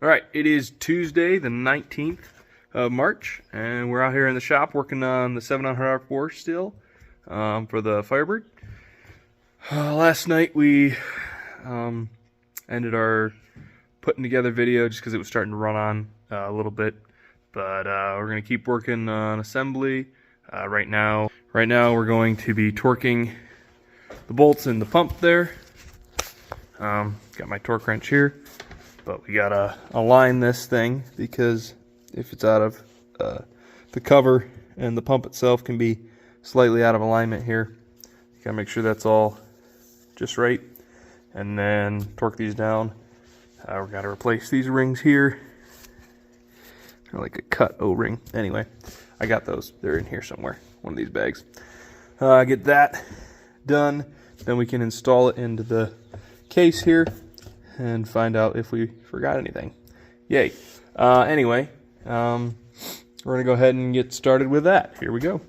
Alright, it is Tuesday the 19th of March, and we're out here in the shop working on the 700R4 still for the Firebird. Last night we ended our putting together video just because it was starting to run on a little bit, but we're going to keep working on assembly. Right now we're going to be torquing the bolts in the pump there. Got my torque wrench here. But we gotta align this thing because if it's out of the cover and the pump itself can be slightly out of alignment here. You gotta make sure that's all just right, and then torque these down. We gotta replace these rings here. They're like a cut O-ring. Anyway, I got those. They're in here somewhere, one of these bags. Get that done, then we can install it into the case here and find out if we forgot anything. Yay. Anyway, we're gonna go ahead and get started with that. Here we go.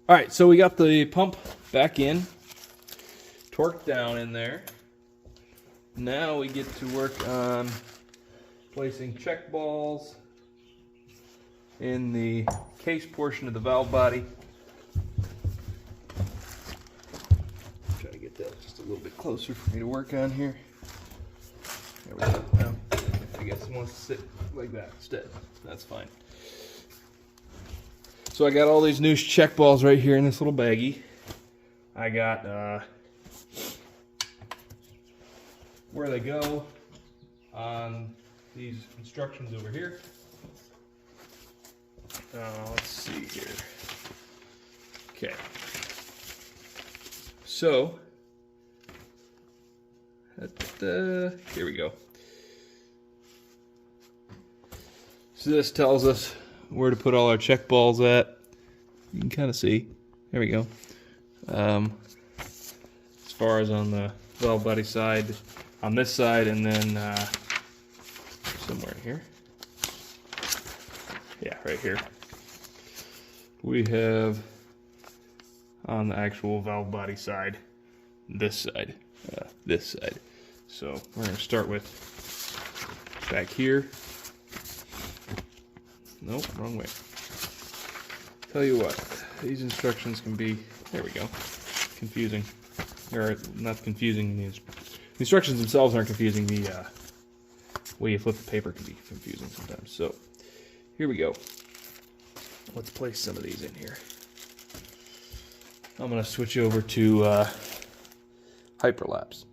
Alright, so we got the pump back in, torqued down in there. Now we get to work on placing check balls in the case portion of the valve body. Try to get that just a little bit closer for me to work on here. There we go. Now, I guess it wants to sit like that instead. That's fine. So I got all these new check balls right here in this little baggie. I got where they go on these instructions over here. Let's see here. Okay. So, here we go. So this tells us where to put all our check balls at. You can kind of see. There we go. As far as on the valve body side, on this side, and then somewhere here. Yeah, right here. We have on the actual valve body side, this side, this side. So we're going to start with back here. Nope, wrong way. Tell you what, these instructions can be, there we go, confusing. Or not confusing, the instructions themselves aren't confusing, the way you flip the paper can be confusing sometimes. So here we go. Let's place some of these in here. I'm going to switch over to hyperlapse.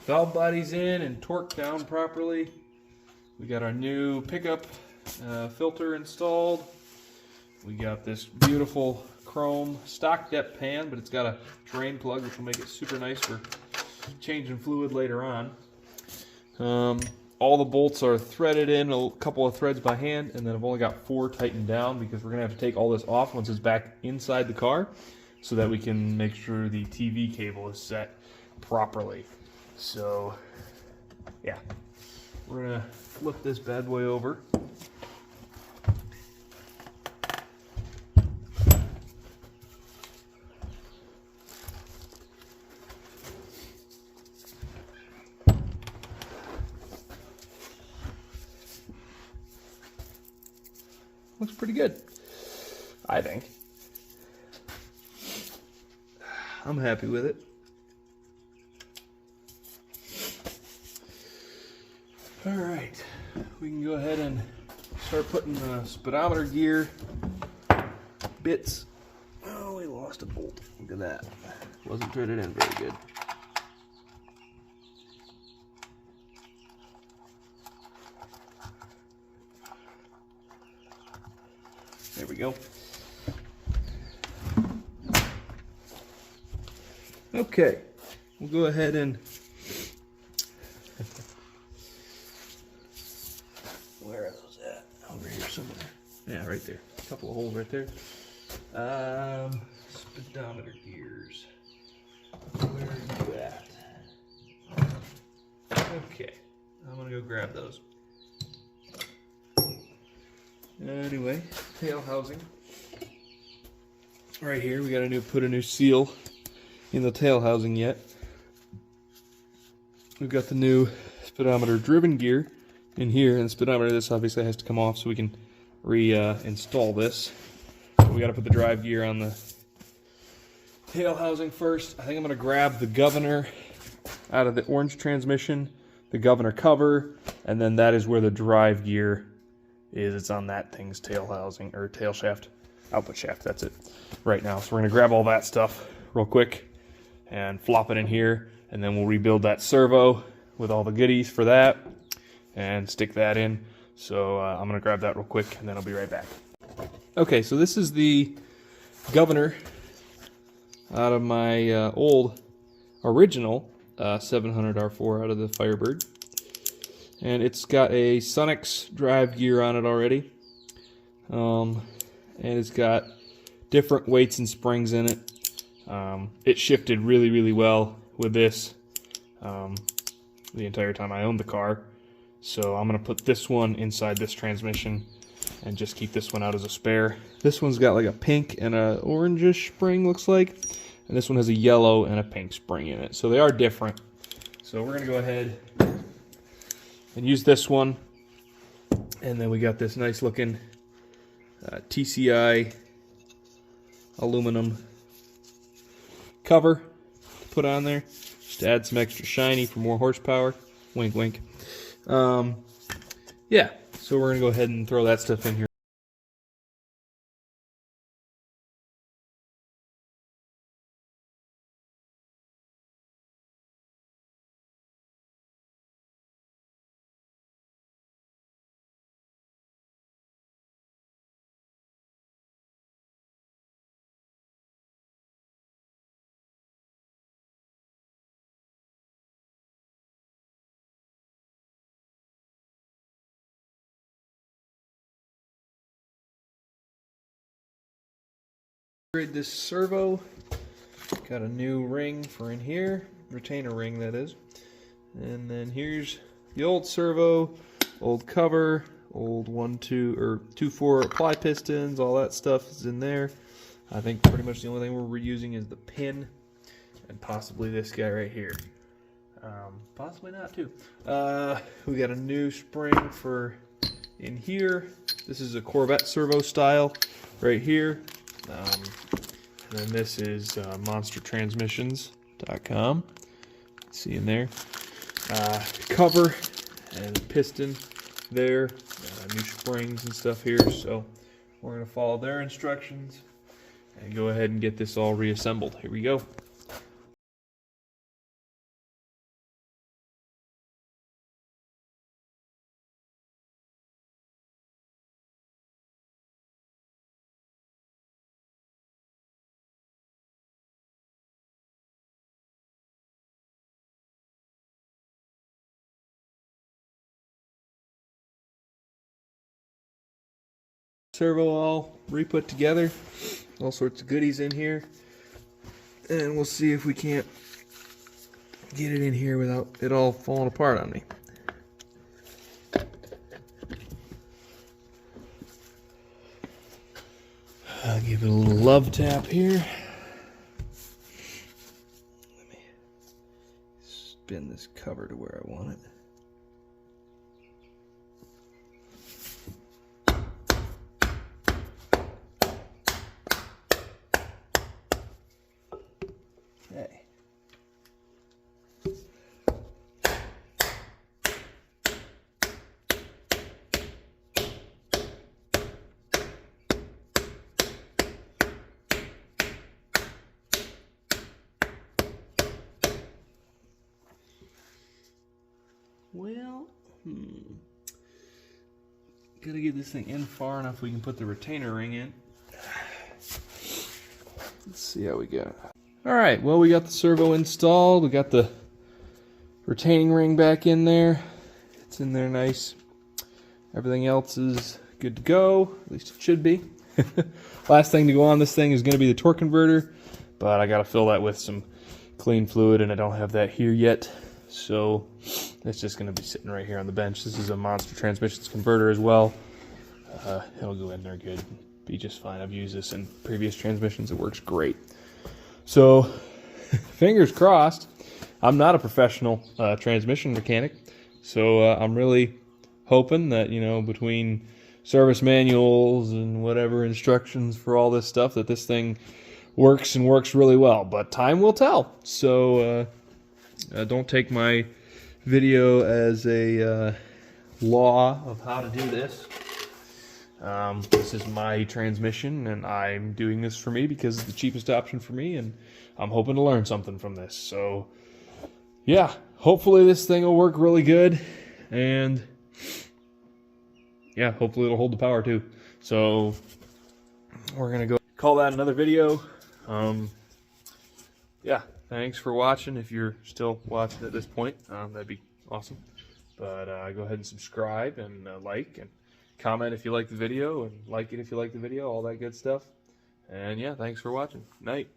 Valve body's in and torqued down properly. We got our new pickup filter installed. We got this beautiful chrome stock depth pan, but it's got a drain plug, which will make it super nice for changing fluid later on. All the bolts are threaded in, a couple of threads by hand, and then I've only got 4 tightened down because we're going to have to take all this off once it's back inside the car so that we can make sure the TV cable is set properly. So, yeah, we're going to flip this bad boy over. Looks pretty good, I think. I'm happy with it. All right, we can go ahead and start putting the speedometer gear bits. Oh, we lost a bolt. Look at that. Wasn't threaded in very good. There we go. Okay, we'll go ahead and where are those at? Over here somewhere. Yeah, right there. A couple of holes right there. Speedometer gears. Where are you at? Okay, I'm gonna go grab those. Anyway, tail housing. Right here, we got to put a new seal in the tail housing yet. We've got the new speedometer driven gear in here, and the speedometer, this obviously has to come off so we can reinstall this. We got to put the drive gear on the tail housing first. I think I'm going to grab the governor out of the orange transmission, the governor cover, and then that is where the drive gear is. It's on that thing's tail housing, or tail shaft, output shaft, that's it, right now. So we're going to grab all that stuff real quick and flop it in here, and then we'll rebuild that servo with all the goodies for that and stick that in. So I'm going to grab that real quick, and then I'll be right back. Okay, so this is the governor out of my old original 700 R4 out of the Firebird. And it's got a Sonex drive gear on it already. And it's got different weights and springs in it. It shifted really, really well with this the entire time I owned the car. So I'm going to put this one inside this transmission and just keep this one out as a spare. This one's got like a pink and a orangish spring, looks like. And this one has a yellow and a pink spring in it. So they are different. So we're going to go ahead and use this one, and then we got this nice looking TCI aluminum cover to put on there. just to add some extra shiny for more horsepower. Wink, wink. Yeah, so we're going to go ahead and throw that stuff in here. This servo got a new ring for in here, retainer ring that is, and then here's the old servo, old cover, old 2-4 apply pistons, all that stuff is in there. I think pretty much the only thing we're reusing is the pin and possibly this guy right here. Possibly not too. We got a new spring for in here. This is a Corvette servo style right here. And then this is monstertransmissions.com. See in there. Cover and piston there. New springs and stuff here. So we're going to follow their instructions and go ahead and get this all reassembled. Here we go. Servo all re-put together, all sorts of goodies in here, and we'll see if we can't get it in here without it all falling apart on me. I'll give it a little love tap here. Let me spin this cover to where I want it. Okay. Well, gotta get this thing in far enough we can put the retainer ring in. Let's see how we go. Alright, well, we got the servo installed. We got the retaining ring back in there. It's in there nice. Everything else is good to go. At least it should be. Last thing to go on this thing is going to be the torque converter, but I got to fill that with some clean fluid, and I don't have that here yet. So it's just going to be sitting right here on the bench. This is a Monster Transmissions converter as well. It'll go in there good. Be just fine. I've used this in previous transmissions. It works great. So, fingers crossed. I'm not a professional transmission mechanic, so I'm really hoping that, you know, between service manuals and whatever instructions for all this stuff, that this thing works and works really well. But time will tell. So, don't take my video as a law of how to do this. This is my transmission, and I'm doing this for me because it's the cheapest option for me, and I'm hoping to learn something from this. So, yeah, hopefully this thing will work really good, and yeah, hopefully it'll hold the power too. So, we're going to go call that another video. Yeah, thanks for watching. If you're still watching at this point, that'd be awesome. But go ahead and subscribe and like and comment if you like the video, and like it if you like the video, all that good stuff. And yeah, thanks for watching. Night.